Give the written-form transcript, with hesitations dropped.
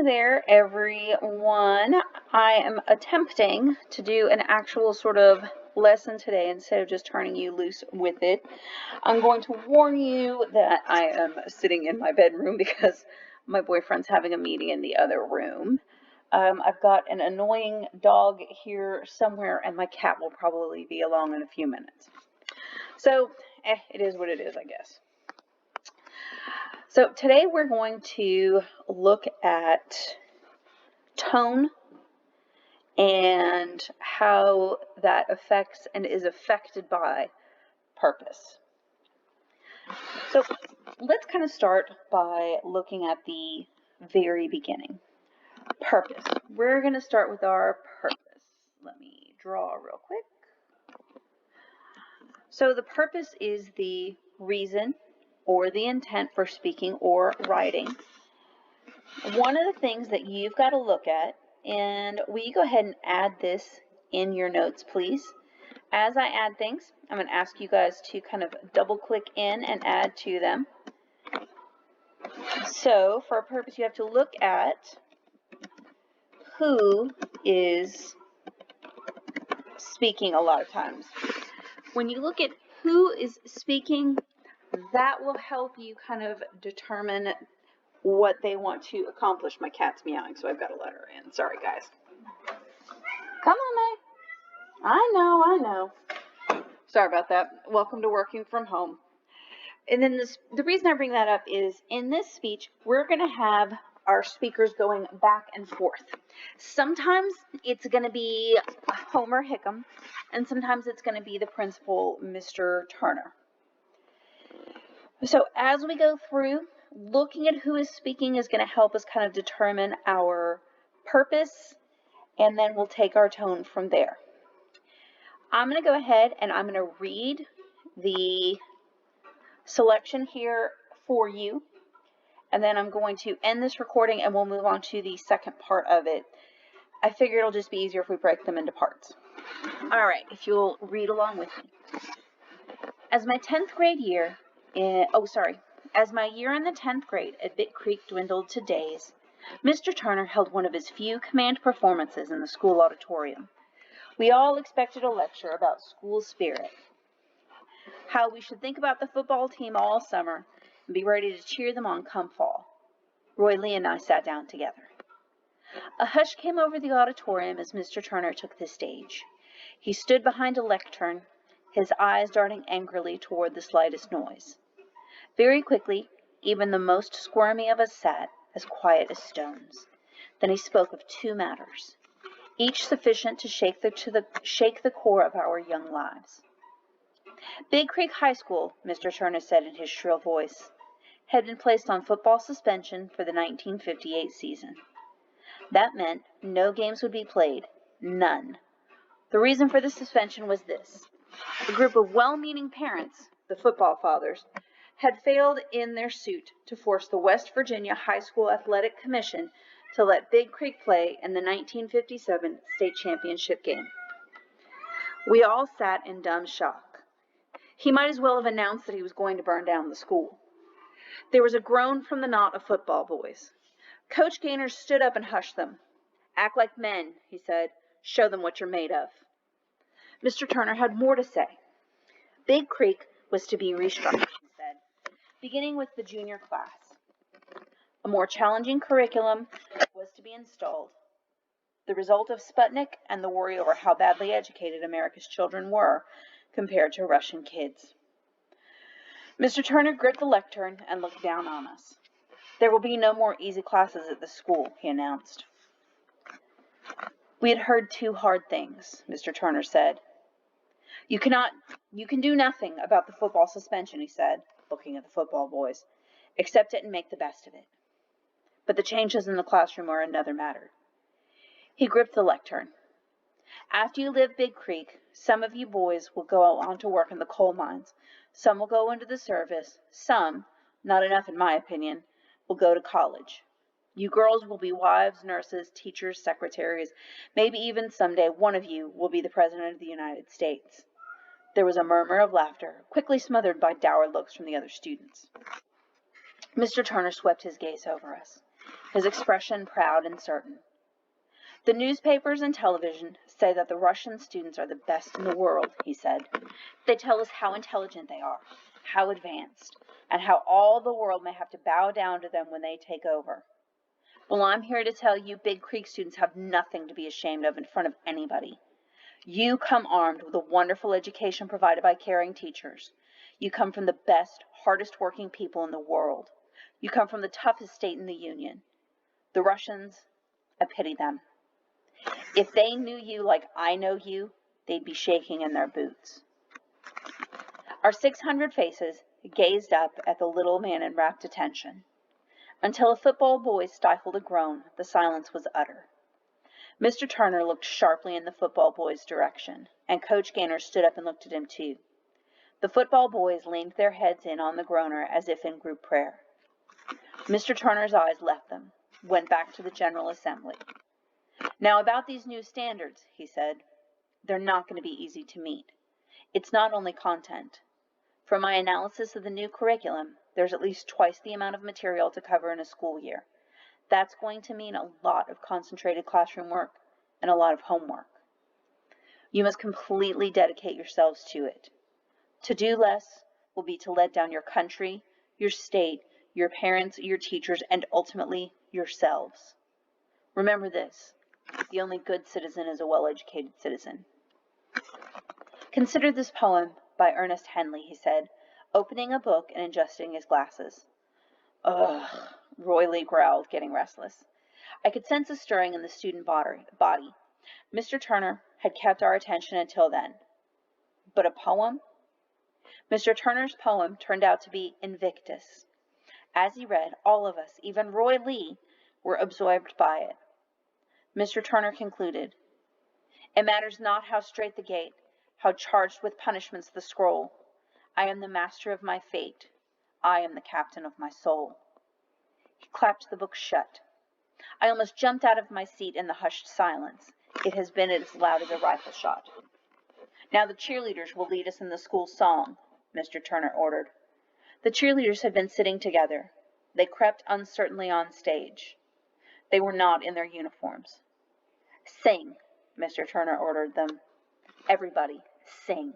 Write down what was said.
Hey there, everyone. I am attempting to do an actual sort of lesson today instead of just turning you loose with it. I'm going to warn you that I am sitting in my bedroom because my boyfriend's having a meeting in the other room. I've got an annoying dog here somewhere, and my cat will probably be along in a few minutes. So, it is what it is, I guess. So today we're going to look at tone and how that affects and is affected by purpose. So let's kind of start by looking at the very beginning. Purpose. We're going to start with our purpose. Let me draw real quick. So the purpose is the reason or the intent for speaking or writing. One of the things that you've got to look at, and will you go ahead and add this in your notes, please? As I add things, I'm going to ask you guys to kind of double click in and add to them. So for a purpose, you have to look at who is speaking a lot of times. When you look at who is speaking, that will help you kind of determine what they want to accomplish. My cat's meowing, so I've got to let her in. Sorry, guys. Come on, May. I know. Sorry about that. Welcome to working from home. And then the reason I bring that up is in this speech, we're going to have our speakers going back and forth. Sometimes it's going to be Homer Hickam, and sometimes it's going to be the principal, Mr. Turner. So as we go through, looking at who is speaking is going to help us kind of determine our purpose, and then we'll take our tone from there. I'm going to go ahead and I'm going to read the selection here for you, and then I'm going to end this recording and we'll move on to the second part of it. I figure it'll just be easier if we break them into parts. All right, if you'll read along with me. As my 10th grade year, As my year in the 10th grade at Big Creek dwindled to days, Mr. Turner held one of his few command performances in the school auditorium. We all expected a lecture about school spirit, how we should think about the football team all summer and be ready to cheer them on come fall. Roy Lee and I sat down together. A hush came over the auditorium as Mr. Turner took the stage. He stood behind a lectern, his eyes darting angrily toward the slightest noise. Very quickly, even the most squirmy of us sat as quiet as stones. Then he spoke of two matters, each sufficient to shake the core of our young lives. Big Creek High School, Mr. Turner said in his shrill voice, had been placed on football suspension for the 1958 season. That meant no games would be played, none. The reason for the suspension was this. A group of well-meaning parents, the football fathers, had failed in their suit to force the West Virginia High School Athletic Commission to let Big Creek play in the 1957 state championship game. We all sat in dumb shock. He might as well have announced that he was going to burn down the school. There was a groan from the knot of football boys. Coach Gaynor stood up and hushed them. Act like men, he said. Show them what you're made of. Mr. Turner had more to say. Big Creek was to be restructured, he said, beginning with the junior class. A more challenging curriculum was to be installed, the result of Sputnik and the worry over how badly educated America's children were compared to Russian kids. Mr. Turner gripped the lectern and looked down on us. There will be no more easy classes at the school, he announced. We had heard two hard things, Mr. Turner said. You can do nothing about the football suspension, he said, looking at the football boys. Accept it and make the best of it. But the changes in the classroom are another matter. He gripped the lectern. After you leave Big Creek, some of you boys will go on to work in the coal mines. Some will go into the service. Some, not enough in my opinion, will go to college. You girls will be wives, nurses, teachers, secretaries. Maybe even someday one of you will be the President of the United States. There was a murmur of laughter, quickly smothered by dour looks from the other students. Mr. Turner swept his gaze over us. his expression proud and certain. The newspapers and television say that the Russian students are the best in the world, he said. They tell us how intelligent they are, how advanced, and how all the world may have to bow down to them when they take over. Well, I'm here to tell you Big Creek students have nothing to be ashamed of in front of anybody. You come armed with a wonderful education provided by caring teachers. You come from the best, hardest working people in the world. You come from the toughest state in the Union. The Russians, I pity them. If they knew you like I know you, they'd be shaking in their boots. Our 600 faces gazed up at the little man in rapt attention. Until a football boy stifled a groan, the silence was utter. Mr. Turner looked sharply in the football boy's direction, and Coach Gaynor stood up and looked at him too. The football boys leaned their heads in on the groaner as if in group prayer. Mr. Turner's eyes left them, went back to the General Assembly. Now about these new standards, he said, they're not going to be easy to meet. It's not only content. From my analysis of the new curriculum, there's at least twice the amount of material to cover in a school year. That's going to mean a lot of concentrated classroom work and a lot of homework. You must completely dedicate yourselves to it. To do less will be to let down your country, your state, your parents, your teachers, and ultimately yourselves. Remember this, the only good citizen is a well-educated citizen. Consider this poem by Ernest Henley, he said, opening a book and adjusting his glasses. Ugh, Roy Lee growled, getting restless. I could sense a stirring in the student body. Mr. Turner had kept our attention until then. But a poem? Mr. Turner's poem turned out to be Invictus. As he read, all of us, even Roy Lee, were absorbed by it. Mr. Turner concluded, It matters not how straight the gate, how charged with punishments the scroll. I am the master of my fate. I am the captain of my soul. He clapped the book shut. I almost jumped out of my seat in the hushed silence. It has been as loud as a rifle shot. Now the cheerleaders will lead us in the school song, Mr. Turner ordered. The cheerleaders had been sitting together. They crept uncertainly on stage. They were not in their uniforms. Sing, Mr. Turner ordered them. Everybody, sing.